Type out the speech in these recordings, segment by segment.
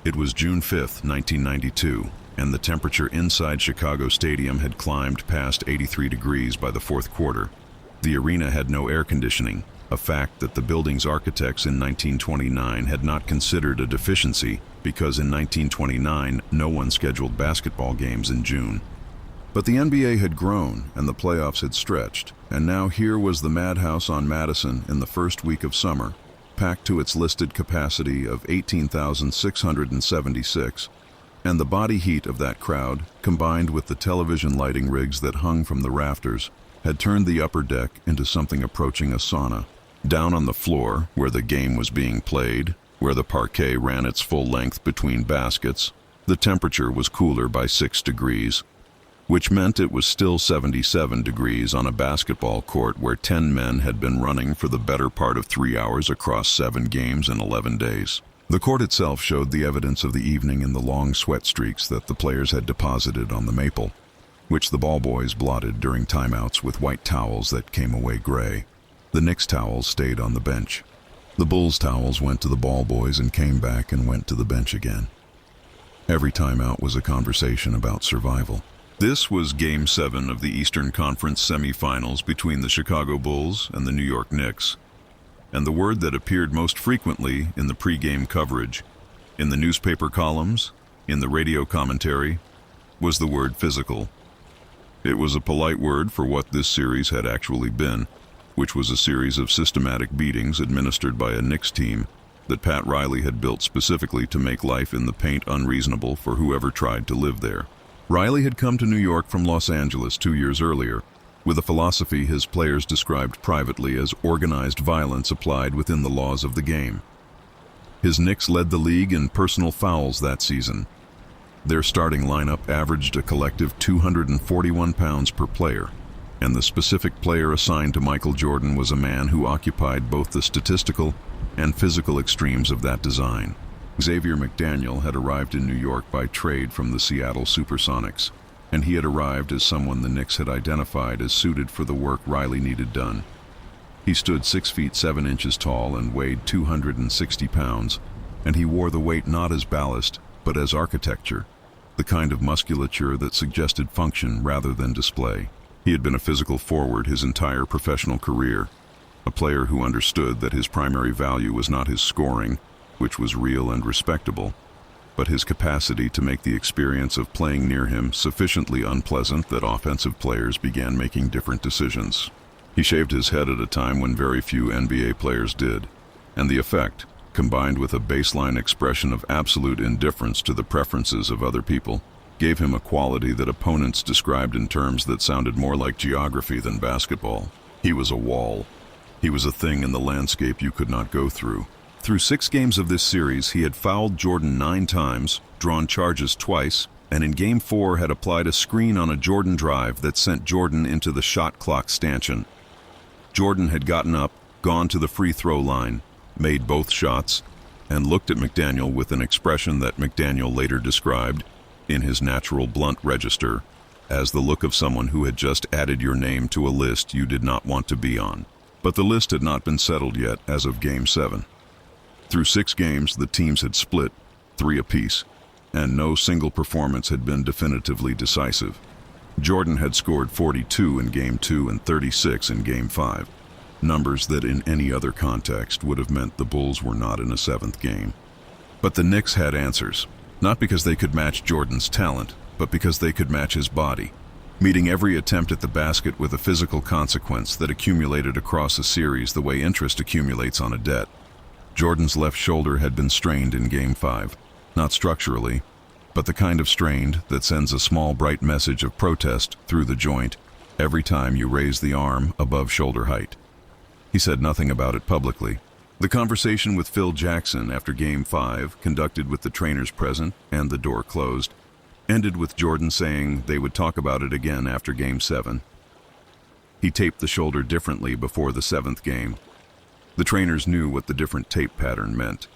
It was June 5, 1992, and the temperature inside Chicago Stadium had climbed past 83 degrees by the fourth quarter. The arena had no air conditioning, a fact that the building's architects in 1929 had not considered a deficiency because in 1929 no one scheduled basketball games in June. But the NBA had grown and the playoffs had stretched, and now here was the Madhouse on Madison in the first week of summer, packed to its listed capacity of 18,676, and the body heat of that crowd, combined with the television lighting rigs that hung from the rafters, had turned the upper deck into something approaching a sauna. Down on the floor, where the game was being played, where the parquet ran its full length between baskets, the temperature was cooler by 6 degrees, which meant it was still 77 degrees on a basketball court where 10 men had been running for the better part of 3 hours across 7 games in 11 days. The court itself showed the evidence of the evening in the long sweat streaks that the players had deposited on the maple, which the ball boys blotted during timeouts with white towels that came away gray. The Knicks towels stayed on the bench. The Bulls towels went to the ball boys and came back and went to the bench again. Every timeout was a conversation about survival. This was Game 7 of the Eastern Conference semifinals between the Chicago Bulls and the New York Knicks. And the word that appeared most frequently in the pre-game coverage, in the newspaper columns, in the radio commentary, was the word physical. It was a polite word for what this series had actually been, which was a series of systematic beatings administered by a Knicks team that Pat Riley had built specifically to make life in the paint unreasonable for whoever tried to live there. Riley had come to New York from Los Angeles 2 years earlier, with a philosophy his players described privately as organized violence applied within the laws of the game. His Knicks led the league in personal fouls that season. Their starting lineup averaged a collective 241 pounds per player, and the specific player assigned to Michael Jordan was a man who occupied both the statistical and physical extremes of that design. Xavier McDaniel had arrived in New York by trade from the Seattle Supersonics, and he had arrived as someone the Knicks had identified as suited for the work Riley needed done. He stood 6 feet 7 inches tall and weighed 260 pounds, and he wore the weight not as ballast, but as architecture, the kind of musculature that suggested function rather than display. He had been a physical forward his entire professional career, a player who understood that his primary value was not his scoring, which was real and respectable, but his capacity to make the experience of playing near him sufficiently unpleasant that offensive players began making different decisions. He shaved his head at a time when very few NBA players did, and the effect, combined with a baseline expression of absolute indifference to the preferences of other people, gave him a quality that opponents described in terms that sounded more like geography than basketball. He was a wall. He was a thing in the landscape you could not go through. Through 6 games of this series, he had fouled Jordan 9 times, drawn charges twice, and in Game 4 had applied a screen on a Jordan drive that sent Jordan into the shot clock stanchion. Jordan had gotten up, gone to the free throw line, made both shots, and looked at McDaniel with an expression that McDaniel later described, in his natural blunt register, as the look of someone who had just added your name to a list you did not want to be on. But the list had not been settled yet as of Game 7. Through 6 games, the teams had split, 3 apiece, and no single performance had been definitively decisive. Jordan had scored 42 in Game 2 and 36 in Game 5, numbers that in any other context would have meant the Bulls were not in a 7th game. But the Knicks had answers, not because they could match Jordan's talent, but because they could match his body, meeting every attempt at the basket with a physical consequence that accumulated across a series the way interest accumulates on a debt. Jordan's left shoulder had been strained in Game 5, not structurally, but the kind of strained that sends a small bright message of protest through the joint every time you raise the arm above shoulder height. He said nothing about it publicly. The conversation with Phil Jackson after Game 5, conducted with the trainers present and the door closed, ended with Jordan saying they would talk about it again after Game 7. He taped the shoulder differently before the 7th game. The trainers knew what the different tape pattern meant.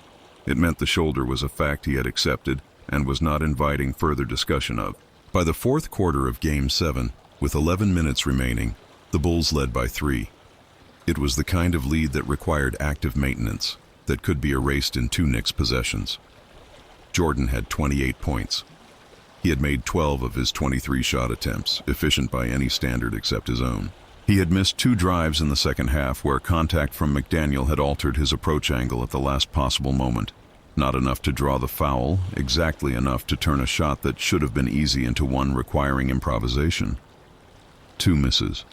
It meant the shoulder was a fact he had accepted and was not inviting further discussion of. By the fourth quarter of Game 7, with 11 minutes remaining, the Bulls led by 3. It was the kind of lead that required active maintenance, that could be erased in 2 Knicks possessions. Jordan had 28 points. He had made 12 of his 23 shot attempts, efficient by any standard except his own. He had missed 2 drives in the second half where contact from McDaniel had altered his approach angle at the last possible moment. Not enough to draw the foul, exactly enough to turn a shot that should have been easy into one requiring improvisation. 2 misses.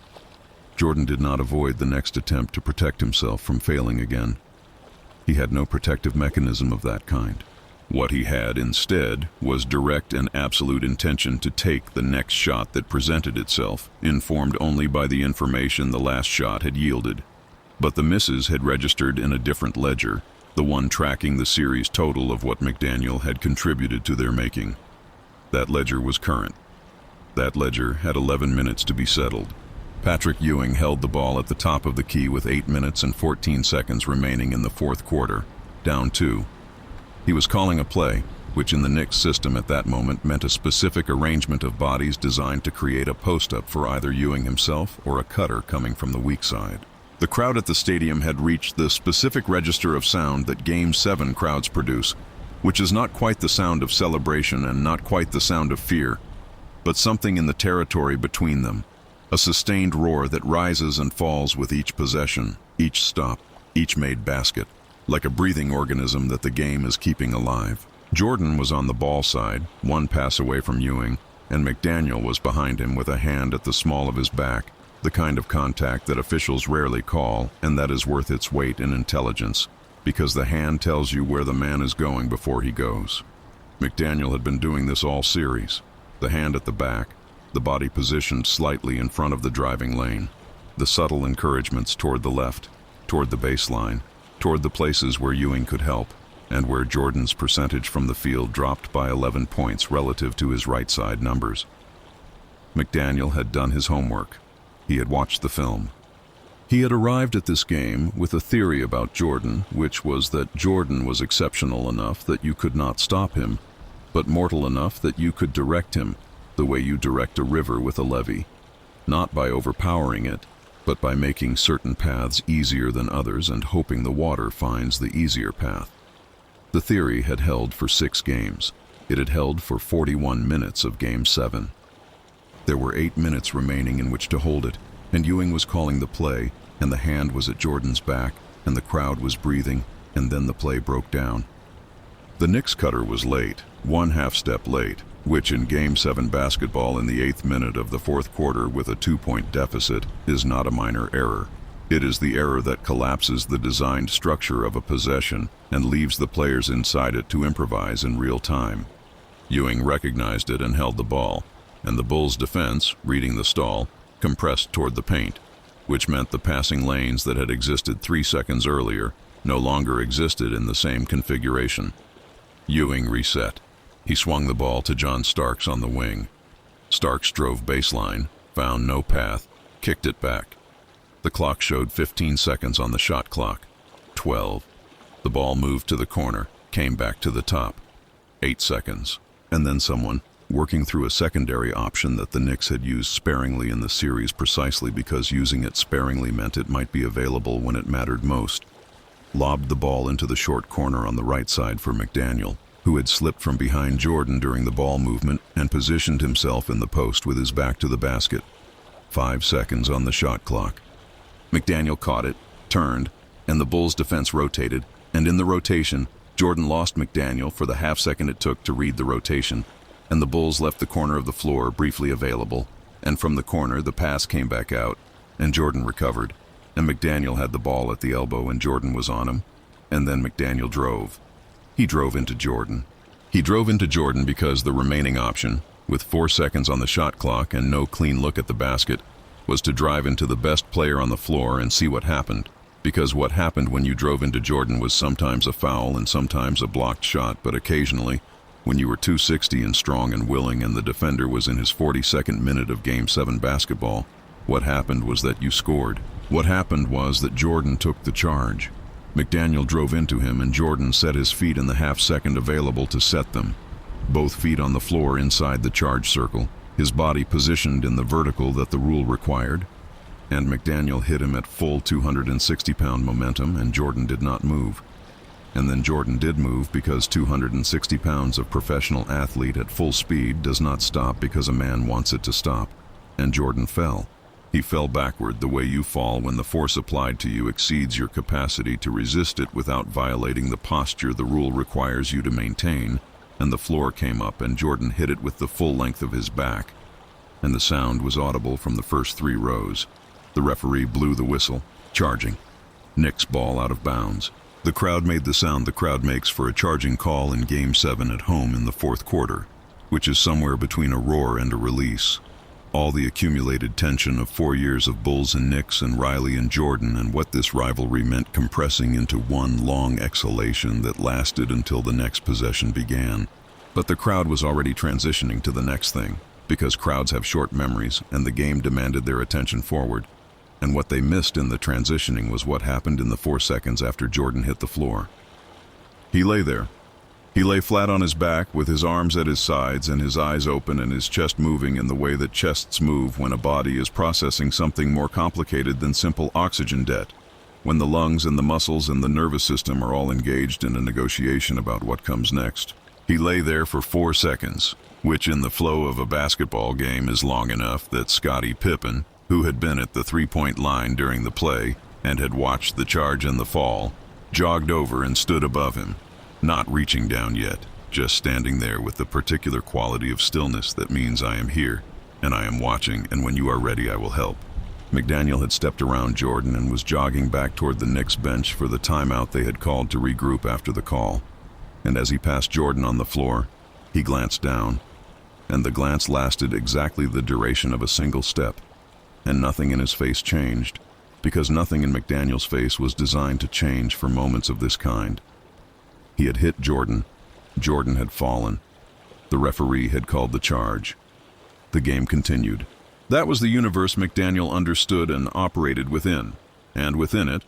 Jordan did not avoid the next attempt to protect himself from failing again. He had no protective mechanism of that kind. What he had instead was direct and absolute intention to take the next shot that presented itself, informed only by the information the last shot had yielded. But the misses had registered in a different ledger, the one tracking the series total of what McDaniel had contributed to their making. That ledger was current. That ledger had 11 minutes to be settled. Patrick Ewing held the ball at the top of the key with 8 minutes and 14 seconds remaining in the fourth quarter, down 2. He was calling a play, which in the Knicks system at that moment meant a specific arrangement of bodies designed to create a post-up for either Ewing himself or a cutter coming from the weak side. The crowd at the stadium had reached the specific register of sound that Game 7 crowds produce, which is not quite the sound of celebration and not quite the sound of fear, but something in the territory between them, a sustained roar that rises and falls with each possession, each stop, each made basket, like a breathing organism that the game is keeping alive. Jordan was on the ball side, 1 pass away from Ewing, and McDaniel was behind him with a hand at the small of his back, the kind of contact that officials rarely call and that is worth its weight in intelligence, because the hand tells you where the man is going before he goes. McDaniel had been doing this all series, the hand at the back, the body positioned slightly in front of the driving lane, the subtle encouragements toward the left, toward the baseline, toward the places where Ewing could help, and where Jordan's percentage from the field dropped by 11 points relative to his right side numbers. McDaniel had done his homework. He had watched the film. He had arrived at this game with a theory about Jordan, which was that Jordan was exceptional enough that you could not stop him, but mortal enough that you could direct him the way you direct a river with a levee, not by overpowering it, but by making certain paths easier than others and hoping the water finds the easier path. The theory had held for 6 games. It had held for 41 minutes of Game 7. There were 8 minutes remaining in which to hold it, and Ewing was calling the play, and the hand was at Jordan's back, and the crowd was breathing, and then the play broke down. The Knicks cutter was late, 1 half-step late, which in Game 7 basketball in the 8th minute of the fourth quarter with a 2-point deficit is not a minor error. It is the error that collapses the designed structure of a possession and leaves the players inside it to improvise in real time. Ewing recognized it and held the ball, and the Bulls' defense, reading the stall, compressed toward the paint, which meant the passing lanes that had existed 3 seconds earlier no longer existed in the same configuration. Ewing reset. He swung the ball to John Starks on the wing. Starks drove baseline, found no path, kicked it back. The clock showed 15 seconds on the shot clock. 12. The ball moved to the corner, came back to the top. 8 seconds. And then someone, working through a secondary option that the Knicks had used sparingly in the series precisely because using it sparingly meant it might be available when it mattered most, lobbed the ball into the short corner on the right side for McDaniel, who had slipped from behind Jordan during the ball movement and positioned himself in the post with his back to the basket. 5 seconds on the shot clock. McDaniel caught it, turned, and the Bulls' defense rotated, and in the rotation, Jordan lost McDaniel for the half second it took to read the rotation, and the Bulls left the corner of the floor briefly available, and from the corner the pass came back out, and Jordan recovered, and McDaniel had the ball at the elbow and Jordan was on him, and then McDaniel drove. He drove into Jordan. He drove into Jordan because the remaining option, with 4 seconds on the shot clock and no clean look at the basket, was to drive into the best player on the floor and see what happened, because what happened when you drove into Jordan was sometimes a foul and sometimes a blocked shot, but occasionally, when you were 260 and strong and willing and the defender was in his 42nd minute of Game 7 basketball, what happened was that you scored. What happened was that Jordan took the charge. McDaniel drove into him and Jordan set his feet in the half second available to set them. Both feet on the floor inside the charge circle, his body positioned in the vertical that the rule required, and McDaniel hit him at full 260-pound momentum and Jordan did not move. And then Jordan did move because 260 pounds of professional athlete at full speed does not stop because a man wants it to stop. And Jordan fell. He fell backward the way you fall when the force applied to you exceeds your capacity to resist it without violating the posture the rule requires you to maintain, and the floor came up and Jordan hit it with the full length of his back. And the sound was audible from the first 3 rows. The referee blew the whistle, charging. Knicks ball out of bounds. The crowd made the sound the crowd makes for a charging call in Game 7 at home in the 4th quarter, which is somewhere between a roar and a release. All the accumulated tension of 4 years of Bulls and Knicks and Riley and Jordan and what this rivalry meant compressing into one long exhalation that lasted until the next possession began. But the crowd was already transitioning to the next thing, because crowds have short memories and the game demanded their attention forward. And what they missed in the transitioning was what happened in the 4 seconds after Jordan hit the floor. He lay there. He lay flat on his back with his arms at his sides and his eyes open and his chest moving in the way that chests move when a body is processing something more complicated than simple oxygen debt, when the lungs and the muscles and the nervous system are all engaged in a negotiation about what comes next. He lay there for 4 seconds, which in the flow of a basketball game is long enough that Scottie Pippen, who had been at the 3-point line during the play and had watched the charge and the fall, jogged over and stood above him, not reaching down yet, just standing there with the particular quality of stillness that means I am here, and I am watching, and when you are ready I will help. McDaniel had stepped around Jordan and was jogging back toward the Knicks bench for the timeout they had called to regroup after the call. And as he passed Jordan on the floor, he glanced down, and the glance lasted exactly the duration of a single step. And nothing in his face changed, because nothing in McDaniel's face was designed to change for moments of this kind. He had hit Jordan. Jordan had fallen. The referee had called the charge. The game continued. That was the universe McDaniel understood and operated within, and within it,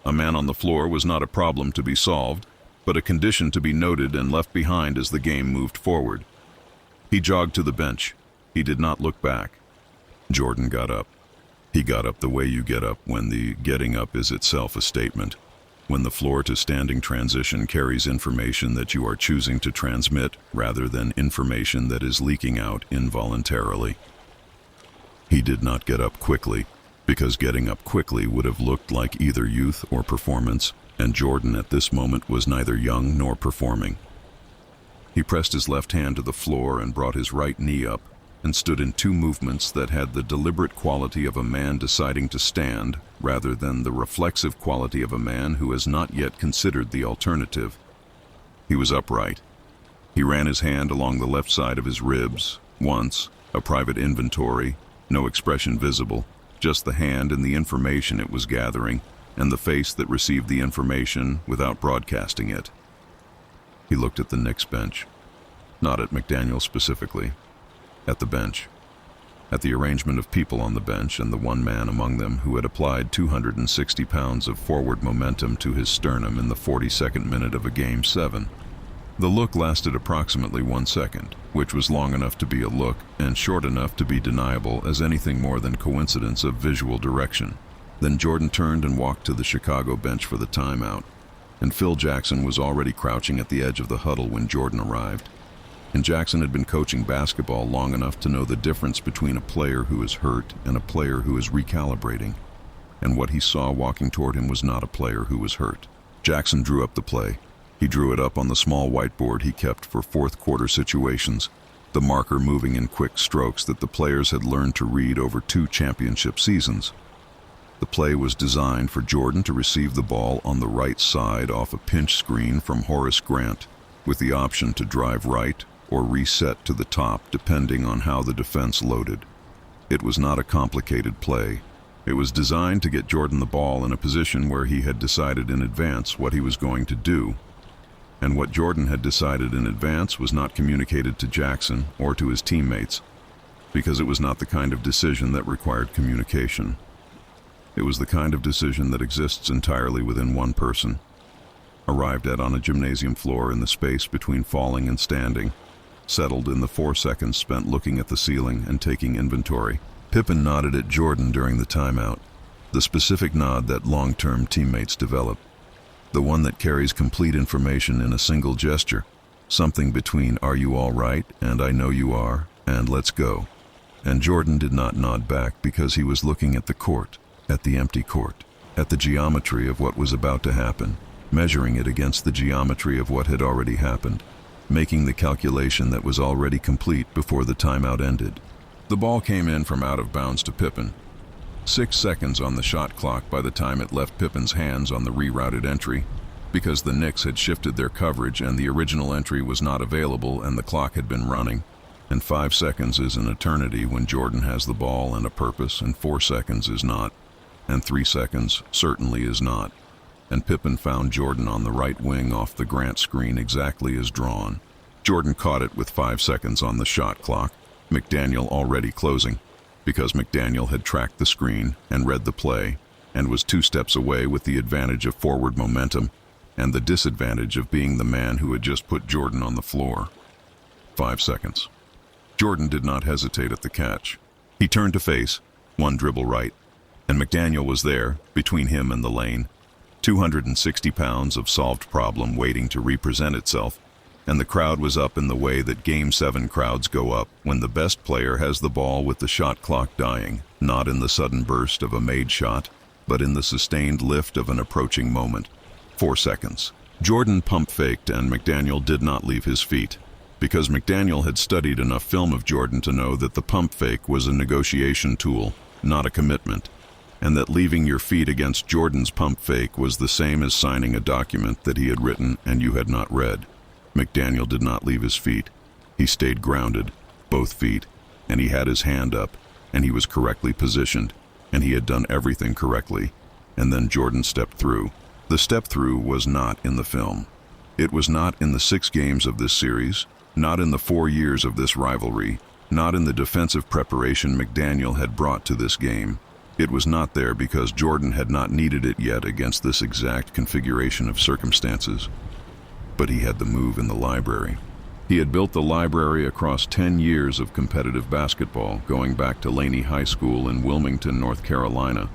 a man on the floor was not a problem to be solved, but a condition to be noted and left behind as the game moved forward. He jogged to the bench. He did not look back. Jordan got up. He got up the way you get up when the getting up is itself a statement, when the floor-to-standing transition carries information that you are choosing to transmit rather than information that is leaking out involuntarily. He did not get up quickly, because getting up quickly would have looked like either youth or performance, and Jordan at this moment was neither young nor performing. He pressed his left hand to the floor and brought his right knee up, and stood in 2 movements that had the deliberate quality of a man deciding to stand rather than the reflexive quality of a man who has not yet considered the alternative. He was upright. He ran his hand along the left side of his ribs, once, a private inventory, no expression visible, just the hand and the information it was gathering, and the face that received the information without broadcasting it. He looked at the Knicks bench, not at McDaniel specifically. At the bench, at the arrangement of people on the bench and the one man among them who had applied 260 pounds of forward momentum to his sternum in the 42nd minute of a Game 7. The look lasted approximately 1 second, which was long enough to be a look and short enough to be deniable as anything more than coincidence of visual direction. Then Jordan turned and walked to the Chicago bench for the timeout, and Phil Jackson was already crouching at the edge of the huddle when Jordan arrived. And Jackson had been coaching basketball long enough to know the difference between a player who is hurt and a player who is recalibrating. And what he saw walking toward him was not a player who was hurt. Jackson drew up the play. He drew it up on the small whiteboard he kept for 4th quarter situations, the marker moving in quick strokes that the players had learned to read over 2 championship seasons. The play was designed for Jordan to receive the ball on the right side off a pinch screen from Horace Grant, with the option to drive right or reset to the top depending on how the defense loaded. It was not a complicated play. It was designed to get Jordan the ball in a position where he had decided in advance what he was going to do. And what Jordan had decided in advance was not communicated to Jackson or to his teammates, because it was not the kind of decision that required communication. It was the kind of decision that exists entirely within one person, arrived at on a gymnasium floor in the space between falling and standing, settled in the 4 seconds spent looking at the ceiling and taking inventory. Pippen nodded at Jordan during the timeout, the specific nod that long-term teammates develop. The one that carries complete information in a single gesture. Something between "Are you all right?" and "I know you are," and "Let's go." And Jordan did not nod back because he was looking at the court, at the empty court, at the geometry of what was about to happen, measuring it against the geometry of what had already happened, making the calculation that was already complete before the timeout ended. The ball came in from out of bounds to Pippen. 6 seconds on the shot clock by the time it left Pippen's hands on the rerouted entry, because the Knicks had shifted their coverage and the original entry was not available and the clock had been running. And 5 seconds is an eternity when Jordan has the ball and a purpose, and 4 seconds is not, and 3 seconds certainly is not. And Pippen found Jordan on the right wing off the Grant screen exactly as drawn. Jordan caught it with 5 seconds on the shot clock, McDaniel already closing, because McDaniel had tracked the screen and read the play and was 2 steps away with the advantage of forward momentum and the disadvantage of being the man who had just put Jordan on the floor. 5 seconds. Jordan did not hesitate at the catch. He turned to face, one dribble right, and McDaniel was there, between him and the lane. 260 pounds of solved problem waiting to represent itself, and the crowd was up in the way that Game 7 crowds go up when the best player has the ball with the shot clock dying, not in the sudden burst of a made shot, but in the sustained lift of an approaching moment. 4 seconds. Jordan pump faked and McDaniel did not leave his feet, because McDaniel had studied enough film of Jordan to know that the pump fake was a negotiation tool, not a commitment, and that leaving your feet against Jordan's pump fake was the same as signing a document that he had written and you had not read. McDaniel did not leave his feet. He stayed grounded, both feet, and he had his hand up, and he was correctly positioned, and he had done everything correctly, and then Jordan stepped through. The step through was not in the film. It was not in the 6 games of this series, not in the 4 years of this rivalry, not in the defensive preparation McDaniel had brought to this game. It was not there because Jordan had not needed it yet against this exact configuration of circumstances. But he had the move in the library. He had built the library across 10 years of competitive basketball, going back to Laney High School in Wilmington, North Carolina,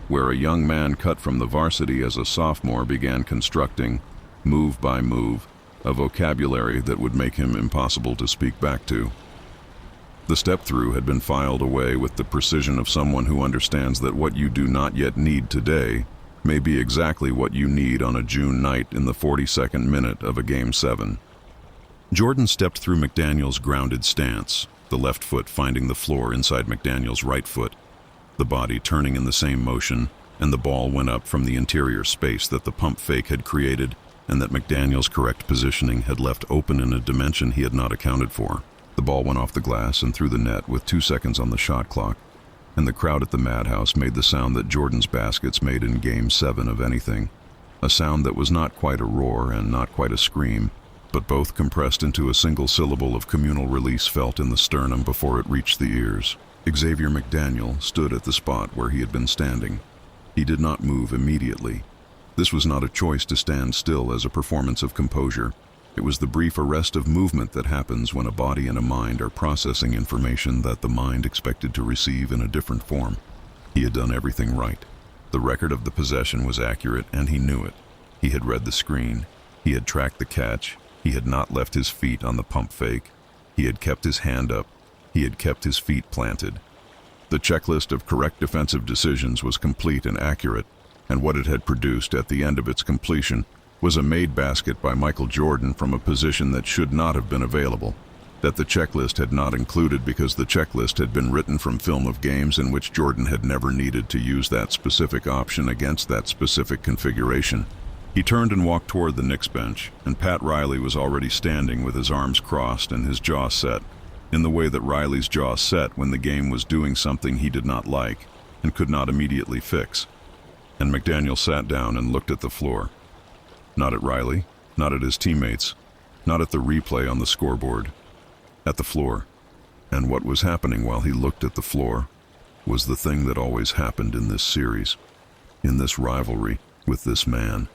where a young man cut from the varsity as a sophomore began constructing, move by move, a vocabulary that would make him impossible to speak back to. The step-through had been filed away with the precision of someone who understands that what you do not yet need today may be exactly what you need on a June night in the 42nd minute of a Game 7. Jordan stepped through McDaniel's grounded stance, the left foot finding the floor inside McDaniel's right foot, the body turning in the same motion, and the ball went up from the interior space that the pump fake had created and that McDaniel's correct positioning had left open in a dimension he had not accounted for. The ball went off the glass and through the net with 2 seconds on the shot clock, and the crowd at the Madhouse made the sound that Jordan's baskets made in Game 7 of anything, a sound that was not quite a roar and not quite a scream, but both compressed into a single syllable of communal release felt in the sternum before it reached the ears. Xavier McDaniel stood at the spot where he had been standing. He did not move immediately. This was not a choice to stand still as a performance of composure. It was the brief arrest of movement that happens when a body and a mind are processing information that the mind expected to receive in a different form. He had done everything right. The record of the possession was accurate, and he knew it. He had read the screen. He had tracked the catch. He had not left his feet on the pump fake. He had kept his hand up. He had kept his feet planted. The checklist of correct defensive decisions was complete and accurate, and what it had produced at the end of its completion was a made basket by Michael Jordan from a position that should not have been available, that the checklist had not included because the checklist had been written from film of games in which Jordan had never needed to use that specific option against that specific configuration. He turned and walked toward the Knicks bench, and Pat Riley was already standing with his arms crossed and his jaw set, in the way that Riley's jaw set when the game was doing something he did not like and could not immediately fix. And McDaniel sat down and looked at the floor. Not at Riley, not at his teammates, not at the replay on the scoreboard. At the floor. And what was happening while he looked at the floor was the thing that always happened in this series, in this rivalry with this man,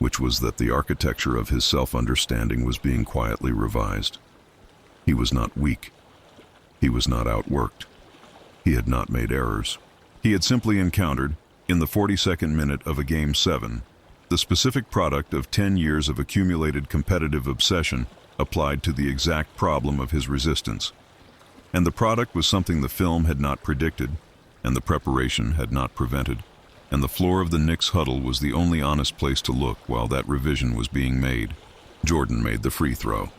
which was that the architecture of his self-understanding was being quietly revised. He was not weak. He was not outworked. He had not made errors. He had simply encountered, in the 42nd minute of a Game 7, the specific product of 10 years of accumulated competitive obsession applied to the exact problem of his resistance. And the product was something the film had not predicted, and the preparation had not prevented, and the floor of the Knicks huddle was the only honest place to look while that revision was being made. Jordan made the free throw.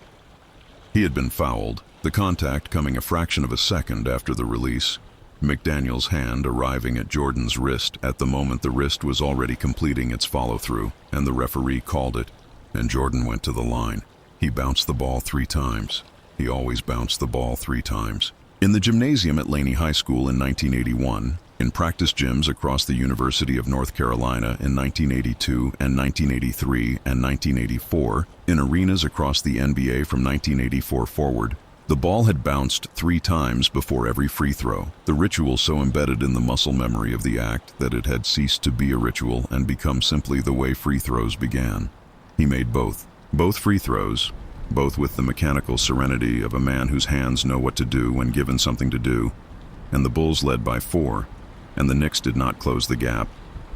He had been fouled, the contact coming a fraction of a second after the release, McDaniel's hand arriving at Jordan's wrist at the moment the wrist was already completing its follow-through, and the referee called it, and Jordan went to the line. He bounced the ball 3 times. He always bounced the ball 3 times. In the gymnasium at Laney High School in 1981, in practice gyms across the University of North Carolina in 1982 and 1983 and 1984, in arenas across the NBA from 1984 forward, the ball had bounced 3 times before every free throw, the ritual so embedded in the muscle memory of the act that it had ceased to be a ritual and become simply the way free throws began. He made both free throws, both with the mechanical serenity of a man whose hands know what to do when given something to do, and the Bulls led by 4, and the Knicks did not close the gap,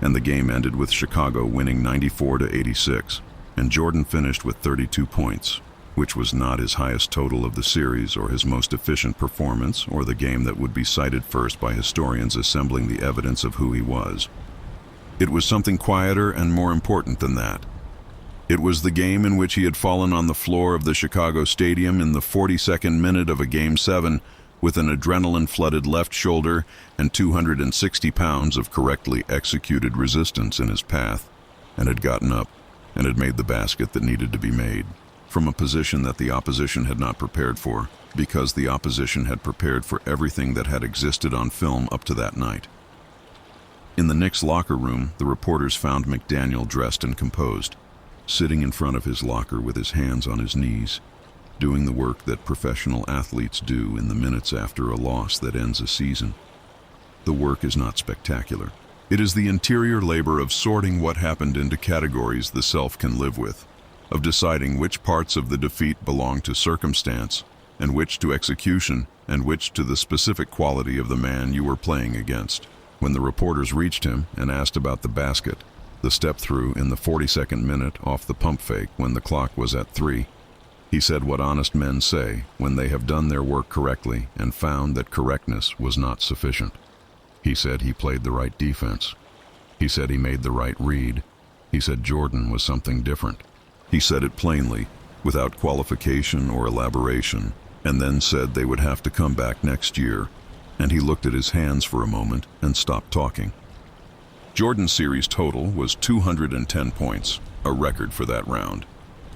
and the game ended with Chicago winning 94-86, and Jordan finished with 32 points, which was not his highest total of the series or his most efficient performance or the game that would be cited first by historians assembling the evidence of who he was. It was something quieter and more important than that. It was the game in which he had fallen on the floor of the Chicago Stadium in the 42nd minute of a Game 7 with an adrenaline-flooded left shoulder and 260 pounds of correctly executed resistance in his path, and had gotten up and had made the basket that needed to be made, from a position that the opposition had not prepared for, because the opposition had prepared for everything that had existed on film up to that night. In the Knicks locker room, the reporters found McDaniel dressed and composed, sitting in front of his locker with his hands on his knees, doing the work that professional athletes do in the minutes after a loss that ends a season. The work is not spectacular. It is the interior labor of sorting what happened into categories the self can live with, of deciding which parts of the defeat belong to circumstance, and which to execution, and which to the specific quality of the man you were playing against. When the reporters reached him and asked about the basket, the step through in the 42nd minute off the pump fake when the clock was at 3, he said what honest men say when they have done their work correctly and found that correctness was not sufficient. He said he played the right defense. He said he made the right read. He said Jordan was something different. He said it plainly, without qualification or elaboration, and then said they would have to come back next year, and he looked at his hands for a moment and stopped talking. Jordan's series total was 210 points, a record for that round.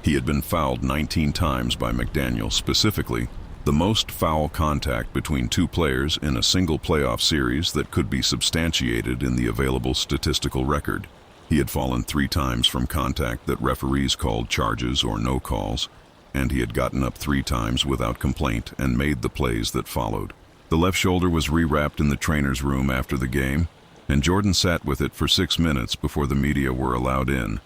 He had been fouled 19 times by McDaniel, specifically the most foul contact between 2 players in a single playoff series that could be substantiated in the available statistical record. He had fallen 3 times from contact that referees called charges or no calls, and he had gotten up 3 times without complaint and made the plays that followed. The left shoulder was rewrapped in the trainer's room after the game, and Jordan sat with it for 6 minutes before the media were allowed in.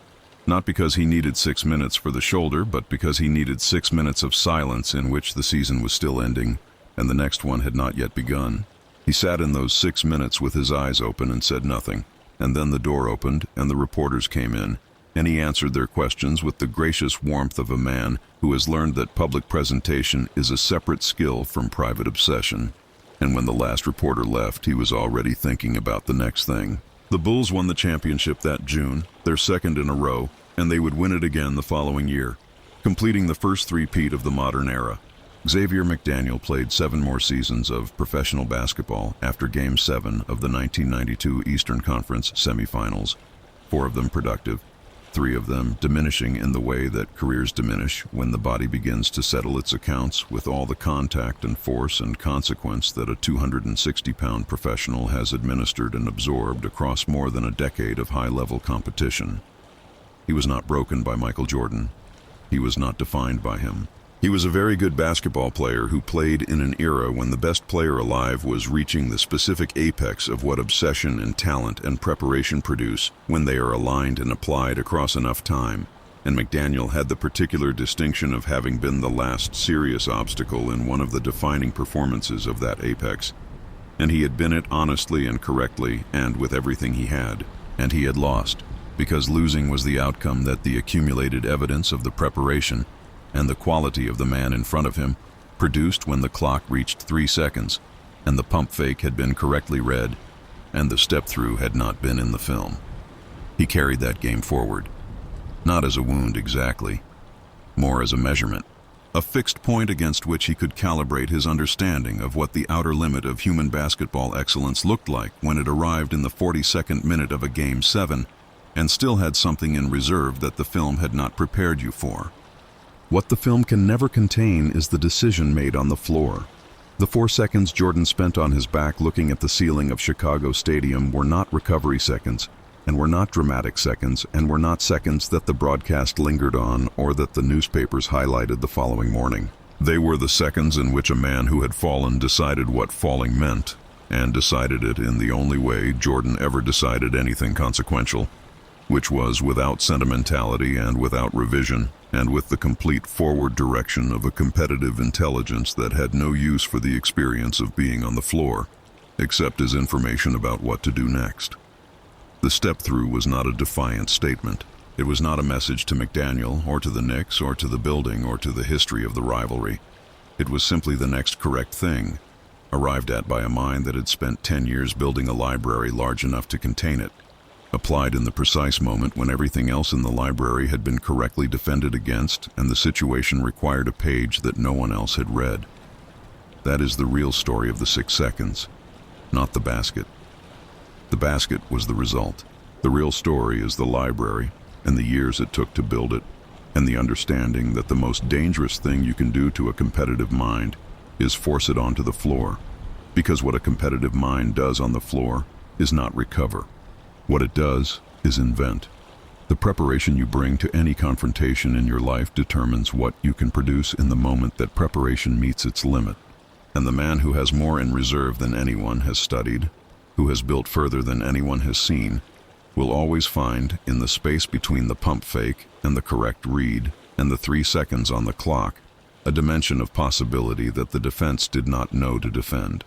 Not because he needed 6 minutes for the shoulder, but because he needed 6 minutes of silence in which the season was still ending, and the next one had not yet begun. He sat in those 6 minutes with his eyes open and said nothing. And then the door opened, and the reporters came in, and he answered their questions with the gracious warmth of a man who has learned that public presentation is a separate skill from private obsession. And when the last reporter left, he was already thinking about the next thing. The Bulls won the championship that June, their 2nd in a row, and they would win it again the following year, completing the first three-peat of the modern era. Xavier McDaniel played 7 more seasons of professional basketball after Game 7 of the 1992 Eastern Conference semifinals, 4 of them productive, 3 of them diminishing in the way that careers diminish when the body begins to settle its accounts with all the contact and force and consequence that a 260-pound professional has administered and absorbed across more than a decade of high-level competition. He was not broken by Michael Jordan. He was not defined by him. He was a very good basketball player who played in an era when the best player alive was reaching the specific apex of what obsession and talent and preparation produce when they are aligned and applied across enough time, and McDaniel had the particular distinction of having been the last serious obstacle in one of the defining performances of that apex, and he had been it honestly and correctly and with everything he had, and he had lost. because losing was the outcome that the accumulated evidence of the preparation and the quality of the man in front of him produced when the clock reached 3 seconds and the pump fake had been correctly read and the step-through had not been in the film. He carried that game forward, not as a wound exactly, more as a measurement, a fixed point against which he could calibrate his understanding of what the outer limit of human basketball excellence looked like when it arrived in the 42nd minute of a Game 7 and still had something in reserve that the film had not prepared you for. What the film can never contain is the decision made on the floor. The 4 seconds Jordan spent on his back looking at the ceiling of Chicago Stadium were not recovery seconds, and were not dramatic seconds, and were not seconds that the broadcast lingered on or that the newspapers highlighted the following morning. They were the seconds in which a man who had fallen decided what falling meant, and decided it in the only way Jordan ever decided anything consequential, which was without sentimentality and without revision, and with the complete forward direction of a competitive intelligence that had no use for the experience of being on the floor, except as information about what to do next. The step-through was not a defiant statement. It was not a message to McDaniel, or to the Knicks, or to the building, or to the history of the rivalry. It was simply the next correct thing, arrived at by a mind that had spent 10 years building a library large enough to contain it, applied in the precise moment when everything else in the library had been correctly defended against and the situation required a page that no one else had read. That is the real story of the 6 seconds, not the basket. The basket was the result. The real story is the library and the years it took to build it, and the understanding that the most dangerous thing you can do to a competitive mind is force it onto the floor, because what a competitive mind does on the floor is not recover. What it does is invent. The preparation you bring to any confrontation in your life determines what you can produce in the moment that preparation meets its limit. And the man who has more in reserve than anyone has studied, who has built further than anyone has seen, will always find, in the space between the pump fake and the correct read and the 3 seconds on the clock, a dimension of possibility that the defense did not know to defend.